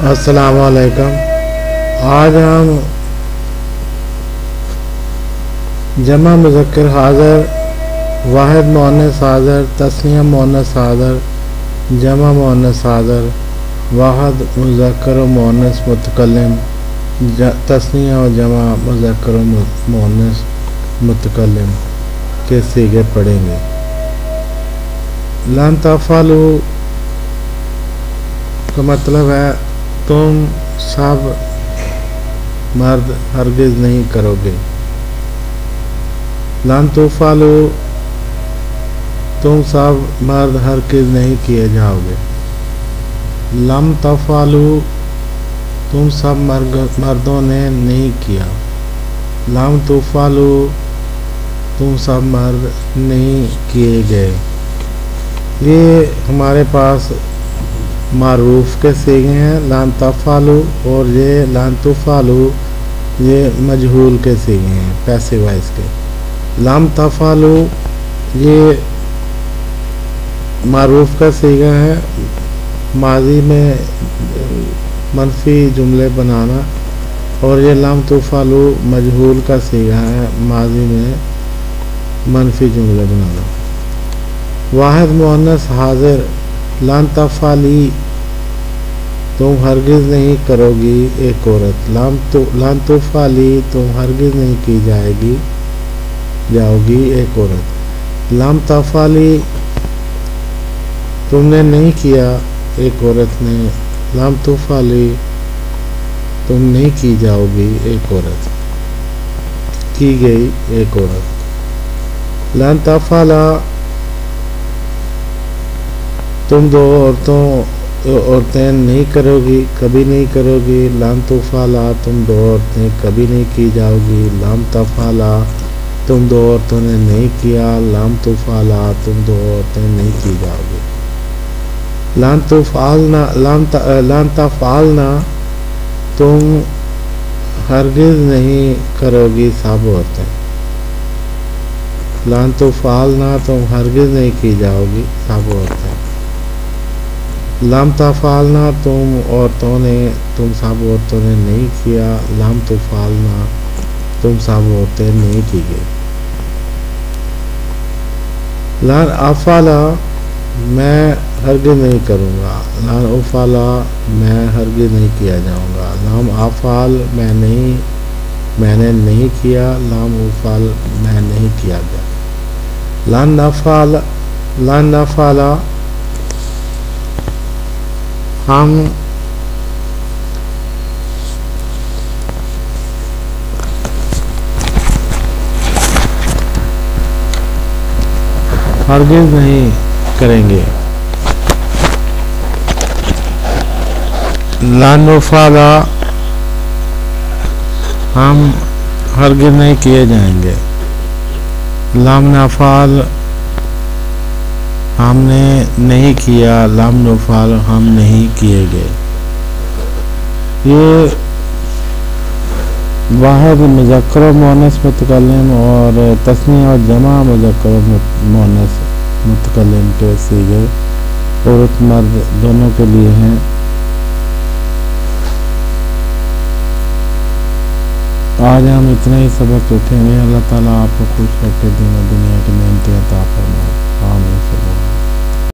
السلام علیکم۔ آج ہم جمع مذکر حاضر، واحد مؤنث حاضر، تثنیہ مؤنث حاضر، جمع مؤنث حاضر، واحد مذکر و مؤنث متکلم، تثنیہ و جمع مذکر و مؤنث متکلم کے صیغے پڑھیں گے۔ لن تفعلوا کا مطلب ہے تم سب مرد ہرگز نہیں کرو گے۔ لن تفعلوا تم سب مرد ہرگز نہیں کیے جاؤ گے۔ لم تفعلوا تم سب مردوں نے نہیں کیا۔ لم تفعلوا تم سب مرد نہیں کیے گئے۔ یہ ہمارے پاس معروف کے صیغے ہیں، لن تفعلوا، اور یہ لن تفعلوا یہ مجہول کے صیغے ہیں، پیسو وائس کے۔ لم تفعلوا یہ معروف کا صیغہ ہے، ماضی میں منفی جملے بنانا، اور یہ لم تفعلوا مجہول کا صیغہ ہے، ماضی میں منفی جملے بنانا۔ واحد مؤنث حاضر، لن تفعلی تم ہرگز نہیں کرو گی ایک عورت۔ لن تفعلی تم ہرگز نہیں کی جاؤ گی ایک عورت۔ لم تفعلی تم نے نہیں کیا ایک عورت نے۔ لم تفعلی تم نہیں کی جاؤ گی ایک عورت، کی گئی ایک عورت۔ لن تفعلا تم دو عورتیں نہیں کرو گی، کبھی نہیں کرو گی۔ لن تفعلا تم دو عورتیں کبھی نہیں کی جاؤ گی۔ لم تفعلا تم دو عورتوں نے نہیں کیا۔ لم تفعلا تم دو عورتیں نہیں کی جاؤ گی۔ لن تفعلنا تم ہرگز نہیں کرو گی سب عورتیں۔ لن تفعلنا تم ہرگز نہیں کی جاؤ گی سب عورتیں۔ لم تفعلنا تم سب عورتوں نے نہیں کیا۔ لم تفعلنا تم سب عورتیں نہیں کی گئی۔ لن افعلا میں ہرگز نہیں کروں گا۔ لن افعلا میں ہرگز نہیں کیا جاؤں گا۔ لم افعل میں نے نہیں کیا۔ لم افعل میں نہیں کیا گیا۔ لن نفعل ہم ہرگز نہیں کریں گے۔ لن نفعل ہم ہرگز نہیں کیے جائیں گے۔ لم نفعل ہم نے نہیں کیا۔ لم نفعل ہم نہیں کیے گئے۔ یہ واحد مذکر و مؤنث متکلم اور تثنیہ اور جمع مذکر و مؤنث متکلم کے صیغے عورت مرد دونوں کے لیے ہیں۔ آج ہم اتنا ہی سبق اٹھیں گے۔ اللہ تعالیٰ آپ کو خوش رکھے، دین و دنیا کی نعمتیں عطا فرمائے۔ آمین۔